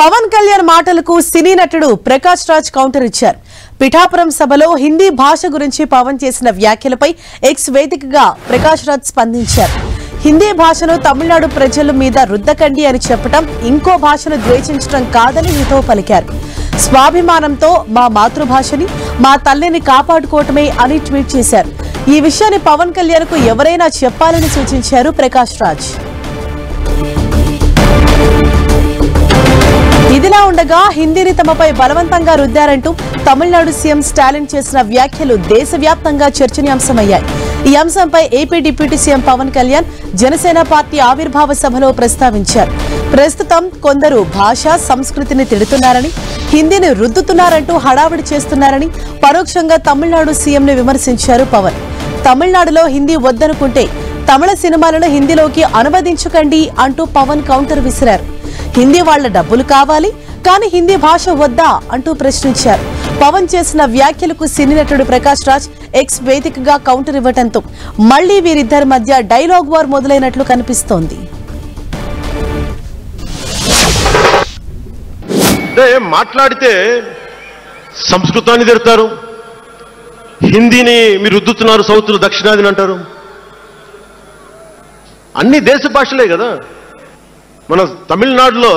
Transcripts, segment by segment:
పవన్ కళ్యాణ్ మాటలకు సినీ నటుడు ప్రకాష్ రాజ్ కౌంటర్ ఇచ్చారు. పిఠాపురం సభలో హిందీ భాష గురించి పవన్ చేసిన వ్యాఖ్యలపై ఎక్స్ వేదికగా ప్రకాష్ రాజ్ స్పందించారు. హిందీ భాషను తమిళనాడు ప్రజల మీద రుద్దకండి అని చెప్పడం ఇంకో భాషను ద్వేషించడం కాదని హితవు పలికారు. స్వాభిమానంతో మా మాతృభాషని, మా తల్లిని కాపాడుకోవటమే అని ట్వీట్ చేశారు. ఈ విషయాన్ని పవన్ కళ్యాణ్ కు ఎవరైనా చెప్పాలని సూచించారు ప్రకాష్ రాజ్. ఇదిలా ఉండగా హిందీని తమపై బలవంతంగా రుద్దారంటూ తమిళనాడు సీఎం స్టాలిన్ చేసిన వ్యాఖ్యలు దేశవ్యాప్తంగా చర్చనీయాంశమయ్యాయి. ఈ అంశంపై AP deputy CM Pawan Kalyan Janasena party ఆవిర్భావ సభలో ప్రస్తావించారు. ప్రస్తుతం కొందరు భాష సంస్కృతిని తిడుతున్నారని, హిందీని రుద్దుతున్నారంటూ హడావిడి చేస్తున్నారని పరోక్షంగా తమిళనాడు సీఎంని విమర్శించారు పవన్. తమిళనాడులో హిందీ వద్దనుకుంటే తమిళ సినిమాలను హిందీలోకి అనువదించకండి అంటూ పవన్ కౌంటర్ విసిరారు. హిందీ వాళ్ల డబ్బులు కావాలి, కానీ హిందీ భాష వద్దా అంటూ ప్రశ్నించారు. పవన్ చేసిన వ్యాఖ్యలకు సినీ నటుడు ప్రకాష్ రాజ్ ఎక్స్ వేదికగా కౌంటర్ ఇవ్వడంతో మళ్లీ వీరిద్దరి మధ్య డైలాగ్ వార్ మొదలైనట్లు కనిపిస్తోంది. మాట్లాడితే సంస్కృతాన్ని తిడతారు, హిందీని మీరు రుద్దుతున్నారు, సౌత్లు దక్షిణాదిని అంటారు. అన్ని దేశ భాషలే కదా. మన తమిళనాడులో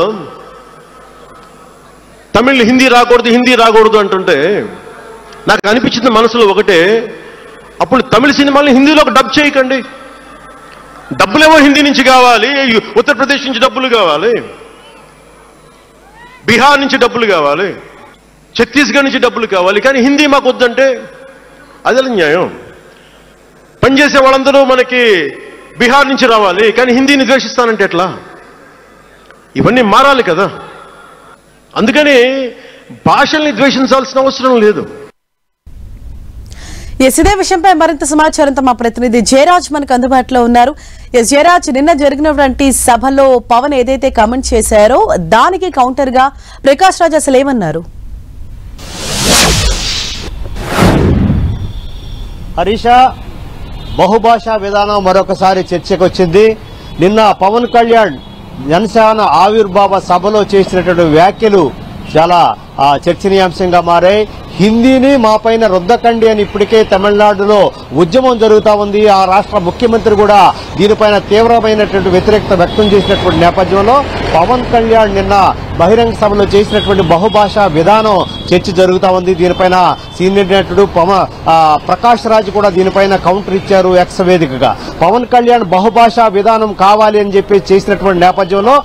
తమిళ్ హిందీ రాకూడదు అంటుంటే నాకు అనిపించింది మనసులో ఒకటే, అప్పుడు తమిళ సినిమాల్ని హిందీలోకి డబ్ చేయకండి. డబ్బులేమో హిందీ నుంచి కావాలి, ఉత్తరప్రదేశ్ నుంచి డబ్బులు కావాలి, బీహార్ నుంచి డబ్బులు కావాలి, ఛత్తీస్గఢ్ నుంచి డబ్బులు కావాలి, కానీ హిందీ మాకు వద్దంటే అదే న్యాయం. పనిచేసే వాళ్ళందరూ మనకి బీహార్ నుంచి రావాలి, కానీ హిందీని ద్వేషిస్తానంటే ఎట్లా? ఇవన్నీ మారాలి కదా. అందుకని భాషల్ని ద్వేషించాల్సిన అవసరం లేదు. ఇదే విషయంపై మరింత సమాచారంతో మా ప్రతినిధి జయరాజ్ మనకు అందుబాటులో ఉన్నారు. జయరాజ్, నిన్న జరిగినటువంటి సభలో పవన్ ఏదైతే కామెంట్ చేశారో దానికి కౌంటర్ గా ప్రకాష్ రాజ్ అసలు ఏమన్నారు? హరీష, బహుభాషా విధానం మరొకసారి చర్చకు వచ్చింది. నిన్న పవన్ కళ్యాణ్ జనసేన ఆవిర్భావ సభలో చేసినటువంటి వ్యాఖ్యలు చాలా చర్చనీయాంశంగా మారాయి. హిందీని మా పైన రుద్దకండి అని ఇప్పటికే తమిళనాడులో ఉద్యమం జరుగుతూ ఉంది. ఆ రాష్ట్ర ముఖ్యమంత్రి కూడా దీనిపైన తీవ్రమైనటువంటి వ్యతిరేకత వ్యక్తం చేసినటువంటి నేపథ్యంలో పవన్ కళ్యాణ్ నిన్న బహిరంగ సభలో చేసినటువంటి బహుభాషా విధానం చర్చ జరుగుతూ ఉంది. దీనిపైన సీనియర్ నటుడు ప్రకాష్ రాజ్ కూడా దీనిపైన కౌంటర్ ఇచ్చారు ఎక్స్ వేదికగా. పవన్ కళ్యాణ్ బహుభాషా విధానం కావాలి అని చెప్పి చేసినటువంటి నేపథ్యంలో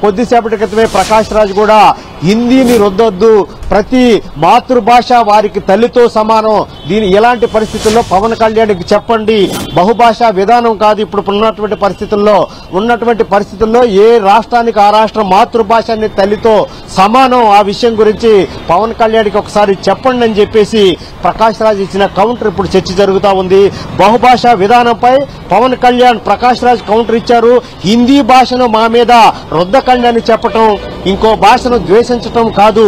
కొద్దిసేపటి క్రితమే ప్రకాష్ రాజ్ కూడా హిందీని రుద్దొద్దు, ప్రతి మాతృభాష వారికి తల్లితో సమానం, దీని ఎలాంటి పరిస్థితుల్లో పవన్ కళ్యాణ్కి చెప్పండి, బహుభాషా విధానం కాదు ఇప్పుడు ఉన్నటువంటి పరిస్థితుల్లో ఏ రాష్ట్రానికి ఆ రాష్ట్రం మాతృభాషని తల్లితో సమానం. ఆ విషయం గురించి పవన్ కళ్యాణ్కి ఒకసారి చెప్పండి అని చెప్పేసి ప్రకాష్ రాజ్ ఇచ్చిన కౌంటర్ ఇప్పుడు చర్చ జరుగుతూ ఉంది. బహుభాషా విధానంపై పవన్ కళ్యాణ్ ప్రకాష్ రాజ్ కౌంటర్ ఇచ్చారు. హిందీ భాషను మా మీద రుద్దకండి అని చెప్పటం ఇంకో భాషను ద్వేషించటం కాదు,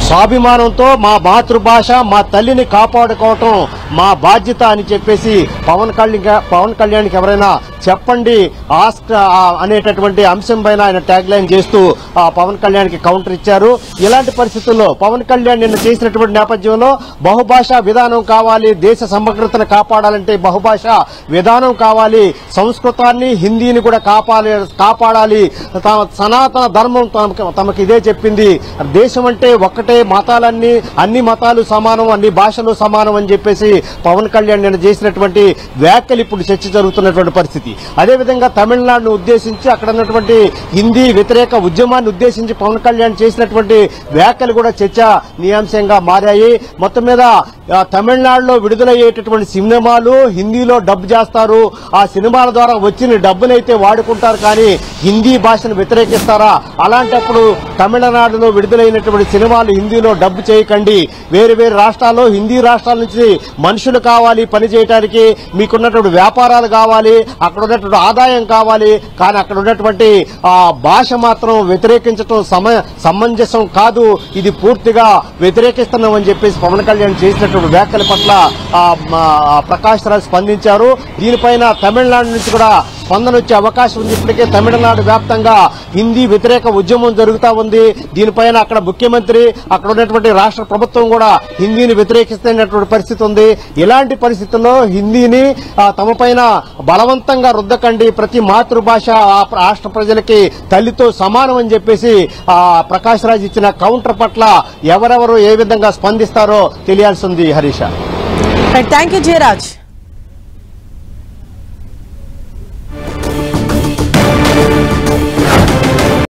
స్వాభిమానంతో మా మాతృభాష, మా తల్లిని కాపాడుకోవటం మా బాధ్యత అని చెప్పేసి పవన్ కళ్యాణ్కి ఎవరైనా చెప్పండి అనేటటువంటి అంశం పైన ఆయన ట్యాగ్ లైన్ చేస్తూ పవన్ కళ్యాణ్కి కౌంటర్ ఇచ్చారు. ఇలాంటి పరిస్థితుల్లో పవన్ కళ్యాణ్ నిన్న చేసినటువంటి నేపథ్యంలో బహుభాషా విధానం కావాలి, దేశ సమగ్రతను కాపాడాలంటే బహుభాషా విధానం కావాలి, సంస్కృతాన్ని హిందీని కూడా కాపాడాలి, సనాతన ధర్మం తమకు ఇదే చెప్పింది, దేశం అంటే ఒక్కటే, అన్ని మతాలు సమానం, అన్ని భాషలు సమానం అని చెప్పేసి పవన్ కళ్యాణ్ నిన్న చేసినటువంటి వ్యాఖ్యలు ఇప్పుడు చర్చ జరుగుతున్నటువంటి పరిస్థితి. అదేవిధంగా తమిళనాడును ఉద్దేశించి అక్కడ ఉన్నటువంటి హిందీ వ్యతిరేక ఉద్యమాన్ని ఉద్దేశించి పవన్ కళ్యాణ్ చేసినటువంటి వ్యాఖ్యలు కూడా చర్చనీయాంశంగా మారాయి. మొత్తం మీద తమిళనాడులో విడుదలయ్యేటటువంటి సినిమాలు హిందీలో డబ్ చేస్తారు, ఆ సినిమాల ద్వారా వచ్చిన డబ్బునైతే వాడుకుంటారు, కానీ హిందీ భాషను వ్యతిరేకిస్తారా? అలాంటప్పుడు తమిళనాడులో విడుదలైనటువంటి సినిమాలు హిందీలో డబ్ చేయకండి. వేరు వేరు రాష్ట్రాల్లో హిందీ రాష్ట్రాల నుంచి మనుషులు కావాలి పని చేయడానికి, మీకున్నటువంటి వ్యాపారాలు కావాలి, అక్కడ ఉన్నటువంటి ఆదాయం కావాలి, కానీ అక్కడ ఉన్నటువంటి భాష మాత్రం వ్యతిరేకించడం సమంజసం కాదు, ఇది పూర్తిగా వ్యతిరేకిస్తున్నామని చెప్పేసి పవన్ కళ్యాణ్ చేసినటువంటి వ్యాఖ్యల పట్ల ప్రకాష్ రాజ్ స్పందించారు. దీనిపైన తమిళనాడు నుంచి కూడా స్పందన వచ్చే అవకాశం ఉంది. ఇప్పటికే తమిళనాడు వ్యాప్తంగా హిందీ వ్యతిరేక ఉద్యమం జరుగుతా ఉంది. దీనిపైన అక్కడ ముఖ్యమంత్రి, అక్కడ ఉన్నటువంటి రాష్ట్ర ప్రభుత్వం కూడా హిందీని వ్యతిరేకిస్తున్నటువంటి పరిస్థితి ఉంది. ఇలాంటి పరిస్థితుల్లో హిందీని తమ పైన బలవంతంగా రుద్దకండి, ప్రతి మాతృభాష ఆ రాష్ట్ర ప్రజలకి తల్లితో సమానం అని చెప్పేసి ప్రకాష్ రాజ్ ఇచ్చిన కౌంటర్ పట్ల ఎవరెవరు ఏ విధంగా స్పందిస్తారో తెలియాల్సి ఉంది. Harisha, thank you Jayaraj.